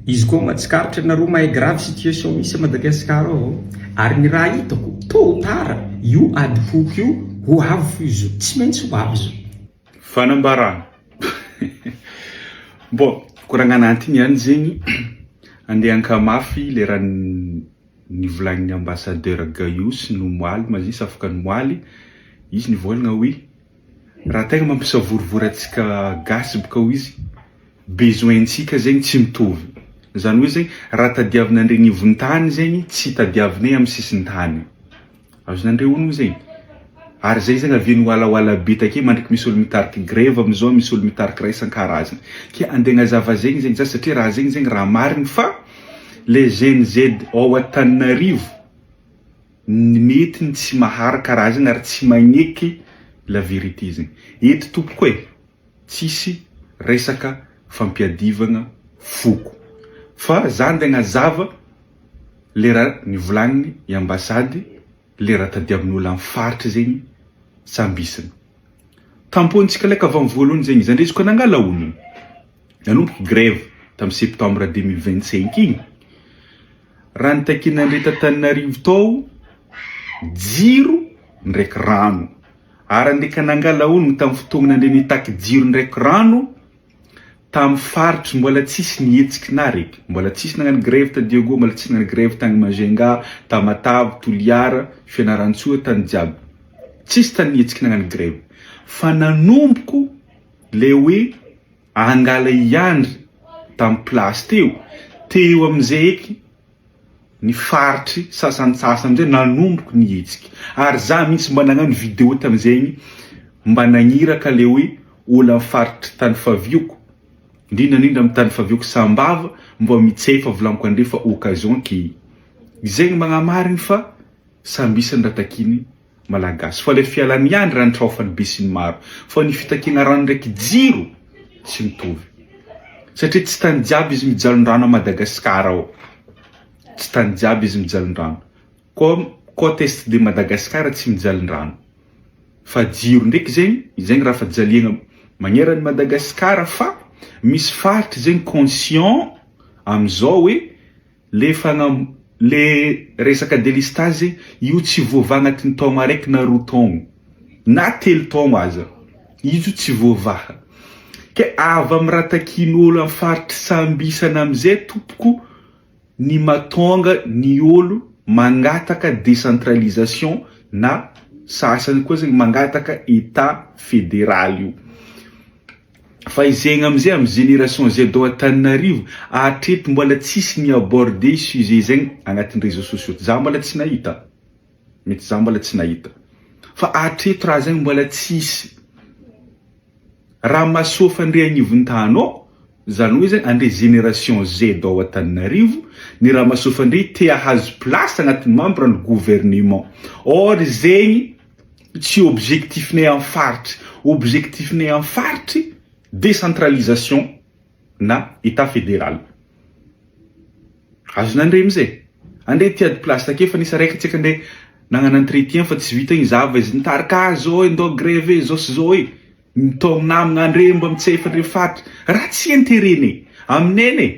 Izy koa mahatsikaritra nareo mahay grave situation misy a Madagasikara ao, ary ny raha hitako tôt tard io ady hoky io ho avy izy tsy maintsy ho avy izy. Fanambarana. Bon, koragna anatiny ihany zegny andeha ankamafy le raha nivolagnin'ny ambassadeur Gayus no moaly mazisy afaka ny moaly izy nivolagna hoe raha tegna mampisavorivory antsika gasy boka ho izy besoin-tsika zegny tsy mitovy. Zany hoe zegny raha tadiavina andregny ivon-tany zegny tsy tadiavinay amin'ny sisiny tany. Azo nandre ono zegny. Ary zay zegny aviany wala be take mandriky misy olo mitariky grève amizao misy olo mitariky raha isan-karazany. Ke andeha agnazava zegny zegny satria raha zegny zegny raha mariny fa le GNZ ao Antananarivo mety ny tsy maharaka raha zegny ary tsy magneky la vérité zegny. Eto tompoko e, tsisy resaka fampiadivagna foko. Fa za ndeha agnazava le raha nivolagniny i ambasady, le raha tadiavin'olo amin'ny faritra zegny sambisany. Tampontsika laika avy amin'ny voalohany zegny izy andresiko nangala ono. Nanomboky grève tamin'ny septembre 2025 igny. Raha nitakina andre Antananarivo tao jiro ndraiky rano. Ary ndeka nangala ono tamin'ny fotoagna andre nitaky jiro ndraiky rano tamin'ny faritra mbola tsisy nihetsiky na reky. Mbola tsisy nagnano grève ta Diogo, mbola tsisy nagnano grève tany Majenga, Tamatave, Toliara, Fianarantsoa tany jiaby. Tsisy tany nihetsiky nagnano grève. Fa nanomboko le hoe angala iandry tamin'ny place teo amizay eky ny faritry sasantsasany amizay nanomboko nihetsiky. Ary za mihitsy mba nagnano vidéo tamizegny mba nagniraka le hoe olo amin'ny faritry tany favioko indrindra amin'ny tany favioko Sambava mba mitsefa volaniko andre fa occasion ki zegny magnamariny fa sambisany raha takiny malagasy. Fa le fialany andry raha nitraofany be sy ny maro. Fa ny fitakina rano ndraiky jiro tsy mitovy. Satria tsy tany jiaby izy mijalon-drano a Madagasikara ao. Tsy tany jiaby izy mijalon-drano. Côte est de Madagasikara tsy mijalon-drano. Fa jiro ndraiky zegny raha fajaliagna magneran'ny Madagasikara fa misy faritry zegny conscient amizao hoe le resaka délestage io tsy voava agnatin'ny taogno araiky na roa taogno na telo taogno aza. Izo tsy voavaha. Ke avy amin'ny raha takin'olo amin'ny faritry sambisana amizay tompoko ny matonga ny olo mangataka décentralisation na sasany koa zegny mangataka état fédéral io. Fa izegny amizay amin'ny génération Z ao Antananarivo atreto mbola tsisy ny aborder sujet zegny agnatin'ny réseaux sociaux. Za mbola tsy nahita. Mety za mbola tsy nahita. Fa atreto raha zegny mbola tsisy. Raha masofa andre agnivon-tany ao, zany hoe zegny andre génération Z ao Antananarivo, ny raha masofa andre te hahazo place agnatin'ny membre ny gouvernement. Or zegny tsy objectif-nay amin'ny faritry. Objectif-nay amin'ny faritry décentralisation na état fédéral. Azo nandre amizay. Ande tiady place take fa nisy araiky tsika ande nagnano entretien fa tsy vita igny zava izy nitarika zao ndao grève zao sy zao nitao namagna andre mba mitsefa andre faritry. Raha tsy intérêt aminene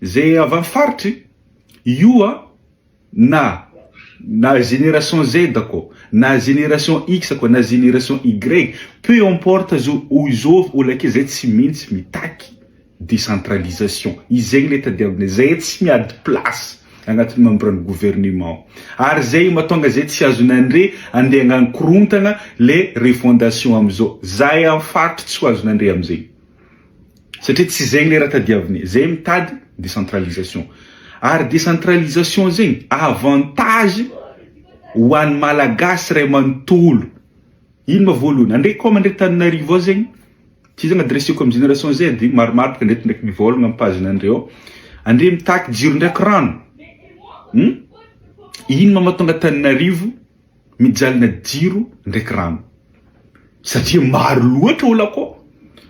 zay avy amin'ny faritry io na génération Z ako, na génération X ako, na génération Y, peu importe zo olo ake zay tsy maintsy mitaky décentralisation. Izegny le tadiavina zay tsy miady place agnatin'ny membran'ny gouvernement. Ary zay matonga zay tsy azon'andre andeha agnakorontana le refondation amizao. Zay amin'ny faritry tsy azon'andre amizay. Satria tsy zegny le raha tadiavina. Zay mitady décentralisation. Ary décentralisation zegny avantage ho an'ny malagasy ray manontolo. Ino ma voalohany? Andre koa mandre Antananarivo ao zegny. Ty zegny adresseko amin'ny génération Z, maromaro baka ndraiky ndraiky mivolagna amin'ny page-nandre ao. Andre mitaky jiro ndraiky rano. Ino ma mahatonga Antananarivo mijalina jiro ndraiky rano? Satria maro loatra olo akao.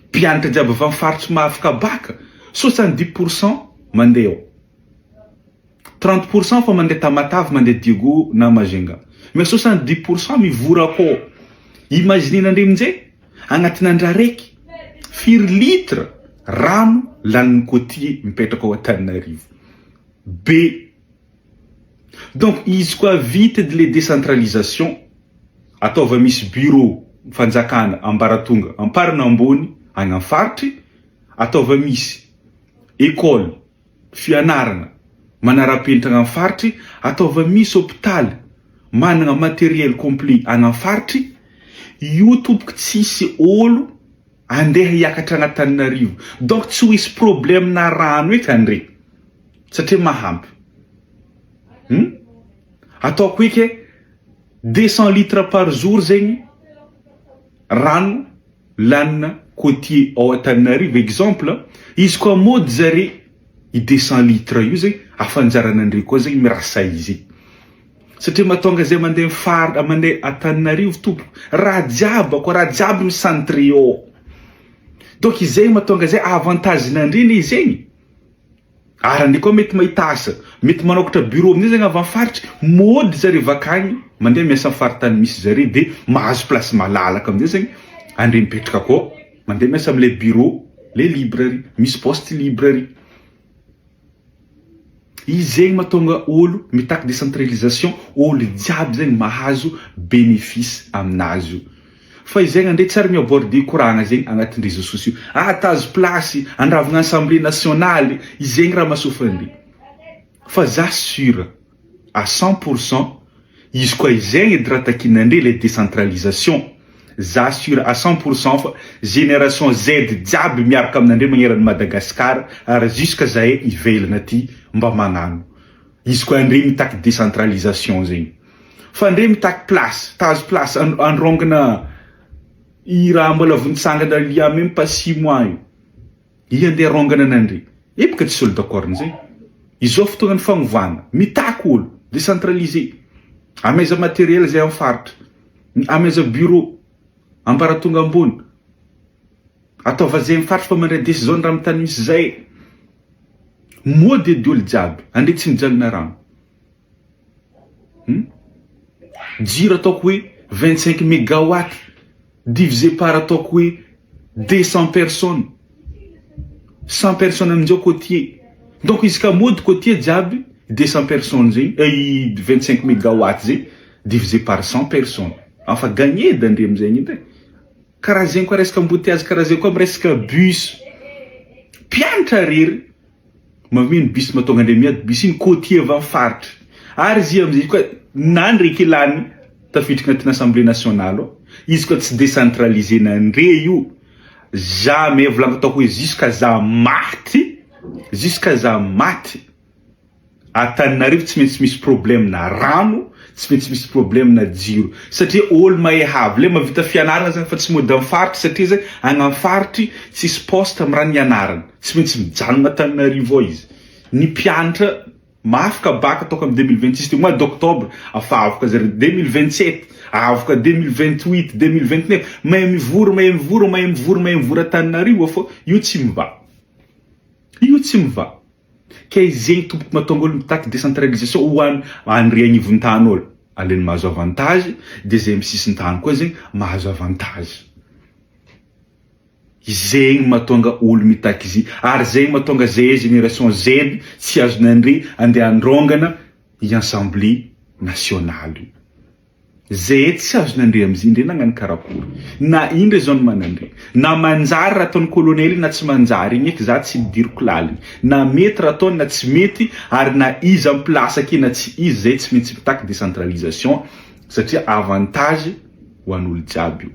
Mpianatra jiaby avy amin'ny faritry mahafaka baka 70% mandeha ao. 30% fa mandeha Tamatave, mandeha Diogo na Majenga. Mais 70% mivora akao. Imaginez andre aminjay agnatin'ny andro araiky firy litre rano lanin'ny Côtier mipetraka ao Antananarivo. B. Donc izy koa vita le décentralisation, ataova misy bureau fanjakana Ambaratonga amparana ambony agny amin'ny faritry, ataova misy école fianarana manara-penitra agny amin'ny faritry, ataova misy hôpitaly manana matériel complet agny amin'ny faritry. Io tompoko tsisy olo andeha hiakatra agnaty Antananarivo. Donc tsy ho isy problème na rano eky andre satria mahampy. Ataoko eky 200 litres par jour zegny rano lanina Côtier ao Antananarivo. Exemple, izy koa mody zare i 200 litres io zegny afanjaranandre koa zegny mirasa izy. Satria matonga zay mandeha Antananarivo tompoko raha jiaby micentré ao. Donc izay matonga zay avantagenandreny izy zegny. Ary andre koa mety mahita asa, mety manokatra bureau amin'izay zegny avy amin'ny faritry, mody zare vakagny mandeha miasa amin'ny faritany misy zare de mahazo place malalaka amin'izay zegny andre mipetraka koa mandeha miasa am'le bureau, le library, misy poste library. Izy zegny matonga olo mitaky décentralisation, olo jiaby zegny mahazo bénéfice aminazy io. Fa izy zegny andre tsara miaborder koragna zegny agnatin'ny réseaux sociaux. Tazo place andravagna Assemblée nationale, izy zegny raha masofandre. Fa za sûr à 100% izy koa izegny edy raha takinandre le décentralisation. Za sûr à 100% fa génération Z jiaby miaraka aminandre magneran'ny Madagascar ary jusqu'à zahay ivelana aty mba magnano. Izy koa andre mitaky décentralisation zegny. Fa andre mitaky place, tazo place androngana i raha mbola vonitsangana lia même pas 6 mois io. I andeha rongana anandre. Epaka tsy olo d'accord n'izay. Izao fotoagnan'ny fagnovana, mitaky olo, décentralisé. Ameza matériel zay amin'ny faritra. Ameza bureau Ambaratonga ambony. Ataova zay amin'ny faritra fa mandray décision raha mitany misy zay. Mody edy olo jiaby, andre tsy mijalona rano. Jiro ataoko hoe 25 mégawatts divisé par ataoko hoe 200 personnes. 100 personnes amin'izao Côtier. Donc izy ka mody Côtier jiaby 200 personnes zegny, 25 mégawatts zegny divisé par 100 personnes. Enfin gagné d'andre amizegny edy. Karaha zegny koa resaka embouteillage, karaha zegny koa resaka bus. Pianatra rery mameno bus matonga andre miady bus iny Côtier avy amin'ny faritra. Ary izy amizay koa nandre kilany tafiditra agnatin'ny Assemblée nationale ao. Izy koa tsy décentralisé nandre io. Jamais volagna ataoko hoe jusqu'à za maty. Antananarivo tsy maintsy misy problème na rano, tsy maintsy misy problème na jiro. Satria olo mahay havy le mavita fianarana zany fa tsy mody amin'ny faritry satria zay agny amin'ny faritry tsisy poste amin'ny raha nianarana. Tsy maintsy mijanona Antananarivo ao izy. Ny mpianatra mahafaka baka ataoko amin'ny 2026 mois d'octobre afa afaka zare 2027, afaka 2028, 2029 mahay mivory Antananarivo fa io tsy miva. Kay zegny tompoko matonga olo mitaky décentralisation ho andre agnivon-tany olo aleny mahazo avantage, de zay misisintany koa zegny mahazo avantage. Zegny matonga olo mitaky izy, ary zegny matonga zay génération Z tsy azonandre andeha androngana i Assemblée nationale. Zay tsy azonandre am'izy ndre nagnano karakory. Na indre zao manandre. Na manjary raha ataon'ny colonel na tsy manjary igny eky za tsy midiriko laliny. Na mety raha ataony na tsy mety, ary na izy amin'ny place ake na tsy izy, zay tsy maintsy mitaky décentralisation satria avantage ho an'olo jiaby io.